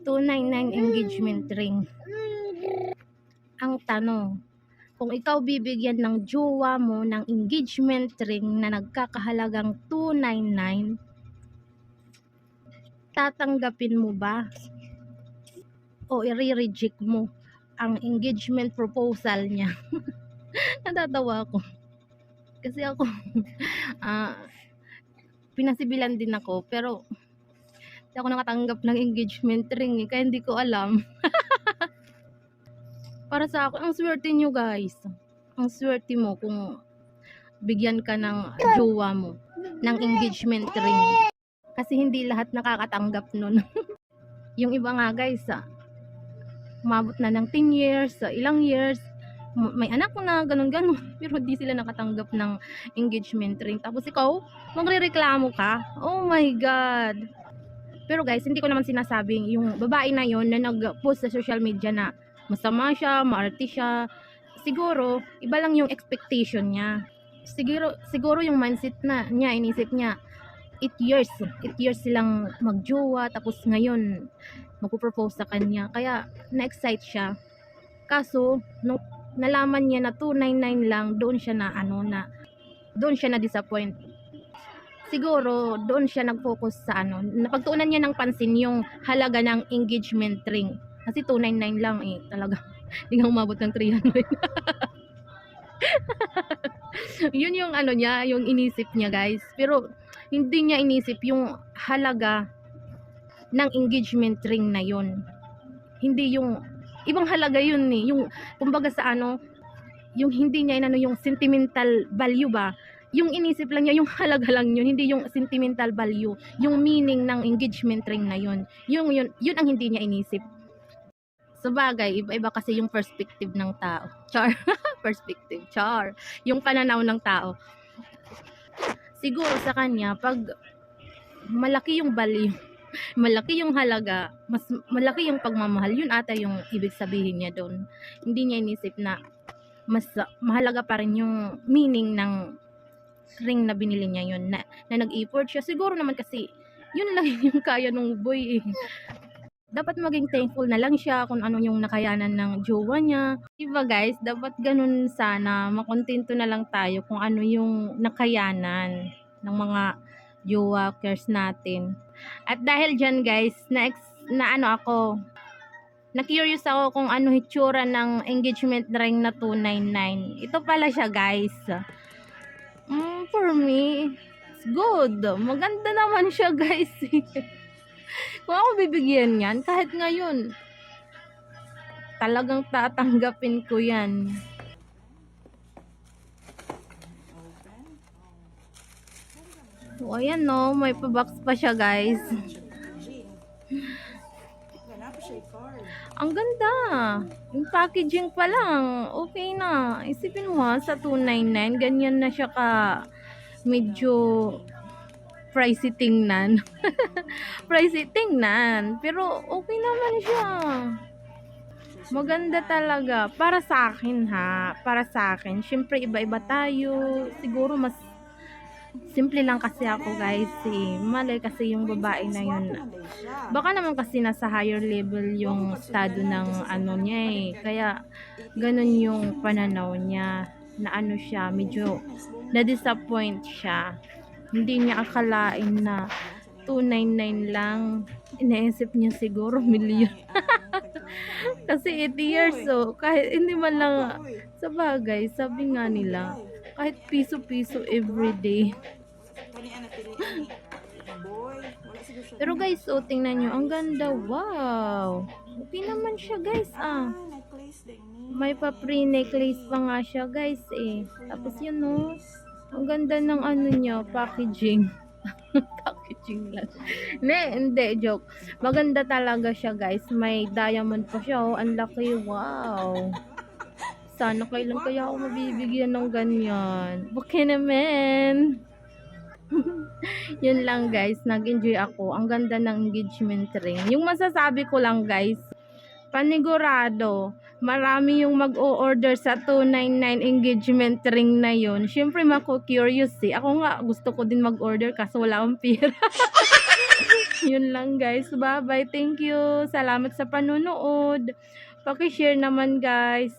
299 engagement ring. Ang tanong, kung ikaw bibigyan ng jowa mo ng engagement ring na nagkakahalagang 299, tatanggapin mo ba o i-reject mo ang engagement proposal niya? Natatawa ako kasi ako pinasibilan din ako, pero hindi ako nakatanggap ng engagement ring kaya hindi ko alam. Para sa akin, ang swerte nyo guys, ang swerte mo kung bigyan ka ng jowa mo ng engagement ring, kasi hindi lahat nakakatanggap nun. Yung iba nga guys, umabot na ng 10 years, ilang years, may anak na ganun-ganun, pero di sila nakatanggap ng engagement ring. Tapos ikaw, magrereklamo ka? Oh my God! Pero guys, hindi ko naman sinasabing yung babae na yon na nag-post sa social media na masama siya, maarte siya. Siguro, iba lang yung expectation niya. Siguro yung mindset na niya, inisip niya, 8 years silang magjowa, tapos ngayon magpo-propose sa kanya, kaya na-excite siya. Kaso nung nalaman niya na 299 lang, doon siya na disappoint. Siguro doon siya nag-focus sa napagtuunan niya ng pansin yung halaga ng engagement ring, kasi 299 lang talaga. Hindi nga umabot ng 300. Yun yung niya, yung inisip niya guys, pero hindi niya inisip yung halaga ng engagement ring na yun. Hindi yung ibang halaga yun yung kumbaga sa yung hindi niya yung sentimental value ba, yung inisip lang niya yung halaga lang yun, hindi yung sentimental value, yung meaning ng engagement ring na yun. Yun ang hindi niya inisip. Sabagay, iba-iba kasi yung perspective ng tao. Char. Perspective, char. Yung pananaw ng tao. Siguro sa kanya, pag malaki yung value, malaki yung halaga, mas malaki yung pagmamahal, yun ata yung ibig sabihin niya doon. Hindi niya inisip na mas mahalaga pa rin yung meaning ng ring na binili niya yun, na nag-effort siya. Siguro naman kasi yun lang yung kaya nung boy Dapat maging thankful na lang siya kung ano yung nakayanan ng jowa niya. Diba guys, dapat ganun sana, makontento na lang tayo kung ano yung nakayanan ng mga jowakers natin. At dahil dyan guys, na-curious ako kung ano hitsura ng engagement ring na 299. Ito pala siya guys. For me, it's good. Maganda naman siya guys. Kung ako bibigyan yan, kahit ngayon, talagang tatanggapin ko yan. So, ayan no, may pa-box pa siya guys. Ang ganda. Yung packaging pa lang, okay na. Isipin mo sa 299, ganyan na siya medyo pricey tingnan. Pricey tingnan, pero okay naman siya. Maganda talaga para sa akin para sa akin. Syempre iba-iba tayo. Siguro mas simple lang kasi ako guys malay kasi yung babae na yun, baka naman kasi nasa higher level yung estado ng niya kaya ganun yung pananaw niya, na siya, medyo na-disappoint siya. Hindi niya akalain na 299 lang. Iniisip niya siguro milyon. Kasi 8 years kahit hindi man lang, sa bagay, sabi nga nila, kahit piso-piso everyday. Pero guys, tingnan nyo, ang ganda, wow. Okay naman siya guys, may pa-pre necklace pa nga siya guys Tapos yun ang ganda ng niya, packaging. Packaging lang. Hindi, joke. Maganda talaga siya guys. May diamond pa siya ang laki, wow. Sana kailan kaya ako mabibigyan ng ganyan. Baka naman. Yun lang guys, nag-enjoy ako. Ang ganda ng engagement ring. Yung masasabi ko lang guys, panigurado, marami yung mag-o-order sa 299 engagement ring na yun. Syempre mako-curious Ako nga, gusto ko din mag-order kaso wala akong pera. Yun lang guys. Bye-bye. Thank you. Salamat sa panonood. Paki-share naman guys.